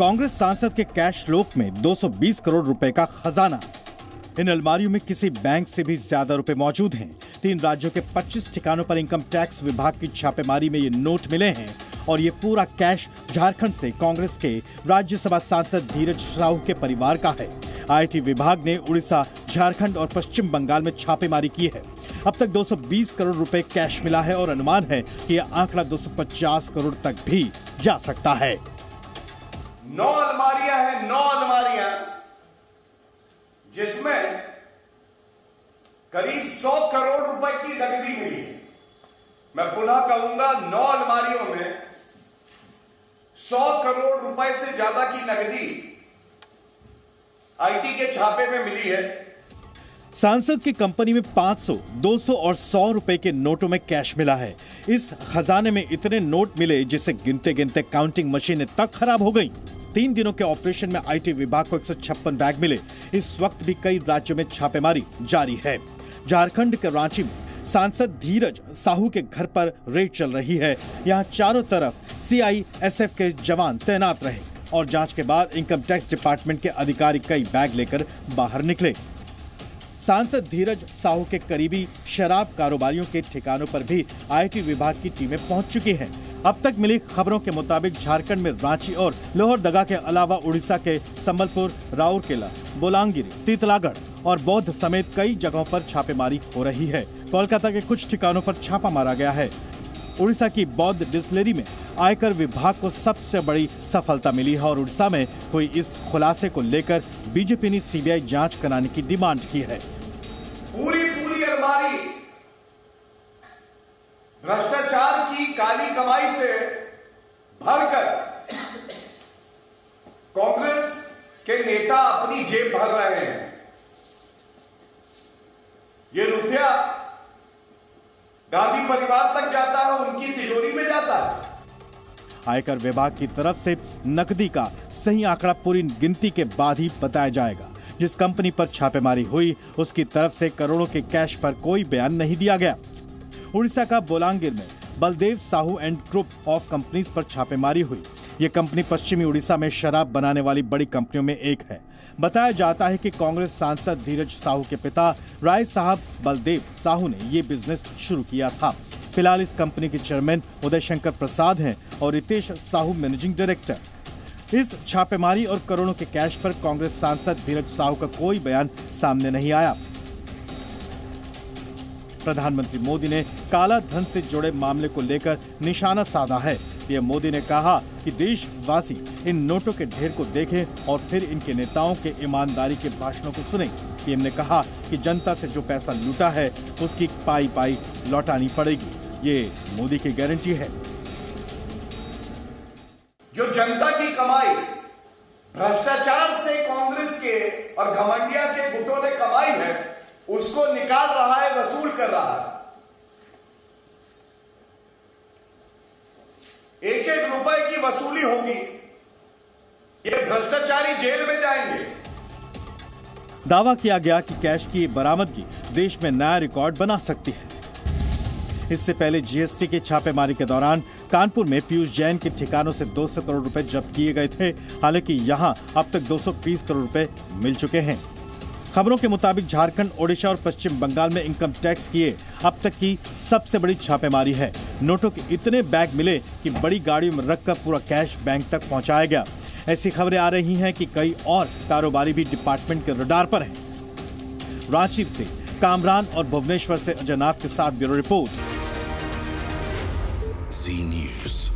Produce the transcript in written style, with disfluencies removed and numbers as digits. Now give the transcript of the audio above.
कांग्रेस सांसद के कैश लोक में 220 करोड़ रुपए का खजाना। इन अलमारियों में किसी बैंक से भी ज्यादा रुपए मौजूद हैं। 3 राज्यों के 25 ठिकानों पर इनकम टैक्स विभाग की छापेमारी में ये नोट मिले हैं और ये पूरा कैश झारखंड से कांग्रेस के राज्यसभा सांसद धीरज साहू के परिवार का है। आईटी विभाग ने उड़ीसा, झारखंड और पश्चिम बंगाल में छापेमारी की है। अब तक 220 करोड़ रुपए कैश मिला है और अनुमान है कि यह आंकड़ा 250 करोड़ तक भी जा सकता है। 9 अलमारियां हैं, 9 अलमारियां, जिसमें करीब 100 करोड़ रुपए की नकदी मिली है। मैं पुनः कहूंगा, 9 अलमारियों में 100 करोड़ रुपए से ज्यादा की नकदी आईटी के छापे में मिली है। सांसद की कंपनी में 500, 200 और 100 रुपए के नोटों में कैश मिला है। इस खजाने में इतने नोट मिले जिसे गिनते गिनते काउंटिंग मशीनें तक खराब हो गईं। 3 दिनों के ऑपरेशन में आईटी विभाग को 156 बैग मिले। इस वक्त भी कई राज्यों में छापेमारी जारी है। झारखंड के रांची में सांसद धीरज साहू के घर पर रेड चल रही है। यहाँ चारों तरफ सीआईएसएफ के जवान तैनात रहे और जांच के बाद इनकम टैक्स डिपार्टमेंट के अधिकारी कई बैग लेकर बाहर निकले। सांसद धीरज साहू के करीबी शराब कारोबारियों के ठिकानों पर भी आईटी विभाग की टीमें पहुंच चुकी हैं। अब तक मिली खबरों के मुताबिक झारखंड में रांची और लोहरदगा के अलावा उड़ीसा के संबलपुर, राउरकेला, बोलांगीर, टीतलागढ़ और बौद्ध समेत कई जगहों पर छापेमारी हो रही है। कोलकाता के कुछ ठिकानों पर छापा मारा गया है। उड़ीसा की बौद्ध डिस्टिलरी में आयकर विभाग को सबसे बड़ी सफलता मिली है और उड़ीसा में हुई इस खुलासे को लेकर बीजेपी ने सीबीआई जांच कराने की डिमांड की है। पूरी अलमारी भ्रष्टाचार की काली कमाई से भरकर कांग्रेस के नेता अपनी जेब भर रहे हैं। ये रुपया गांधी परिवार तक जाता है, उनकी तिजोरी में जाता है। आयकर विभाग की तरफ से नकदी का सही आंकड़ा पूरी गिनती के बाद ही बताया जाएगा। जिस कंपनी पर छापेमारी हुई उसकी तरफ से करोड़ों के कैश पर कोई बयान नहीं दिया गया। उड़ीसा का बोलांगीर में Baldev Sahu and group of companies पर छापेमारी हुई। ये कंपनी पश्चिमी उड़ीसा में शराब बनाने वाली बड़ी कंपनियों में एक है। बताया जाता है कि कांग्रेस सांसद धीरज साहू के पिता राय साहब बलदेव साहू ने ये बिजनेस शुरू किया था। फिलहाल इस कंपनी के चेयरमैन उदय शंकर प्रसाद हैं और रितेश साहू मैनेजिंग डायरेक्टर। इस छापेमारी और करोड़ों के कैश पर कांग्रेस सांसद धीरज साहू का कोई बयान सामने नहीं आया। प्रधानमंत्री मोदी ने काला धन से जुड़े मामले को लेकर निशाना साधा है। पीएम मोदी ने कहा कि देशवासी इन नोटों के ढेर को देखें और फिर इनके नेताओं के ईमानदारी के भाषणों को सुनें। पीएम ने कहा कि जनता से जो पैसा लूटा है उसकी पाई पाई लौटानी पड़ेगी। ये मोदी की गारंटी है। जो जनता की कमाई भ्रष्टाचार से कांग्रेस के और घमंडिया के गुटों ने कमाई है, उसको निकाल रहा है, वसूल कर रहा है। एक रुपए की वसूली होगी। ये भ्रष्टाचारी जेल में जाएंगे। दावा किया गया कि कैश की बरामदगी देश में नया रिकॉर्ड बना सकती है। इससे पहले जीएसटी की छापेमारी के दौरान कानपुर में पीयूष जैन के ठिकानों से 200 करोड़ रुपए जब्त किए गए थे। हालांकि यहां अब तक 220 करोड़ रुपए मिल चुके हैं। खबरों के मुताबिक झारखंड, ओडिशा और पश्चिम बंगाल में इनकम टैक्स किए अब तक की सबसे बड़ी छापेमारी है। नोटों के इतने बैग मिले कि बड़ी गाड़ियों में रखकर पूरा कैश बैंक तक पहुंचाया गया। ऐसी खबरें आ रही हैं कि कई और कारोबारी भी डिपार्टमेंट के रडार पर हैं। रांची से कामरान और भुवनेश्वर से अजय नाथ के साथ ब्यूरो रिपोर्ट। जी न्यूज़।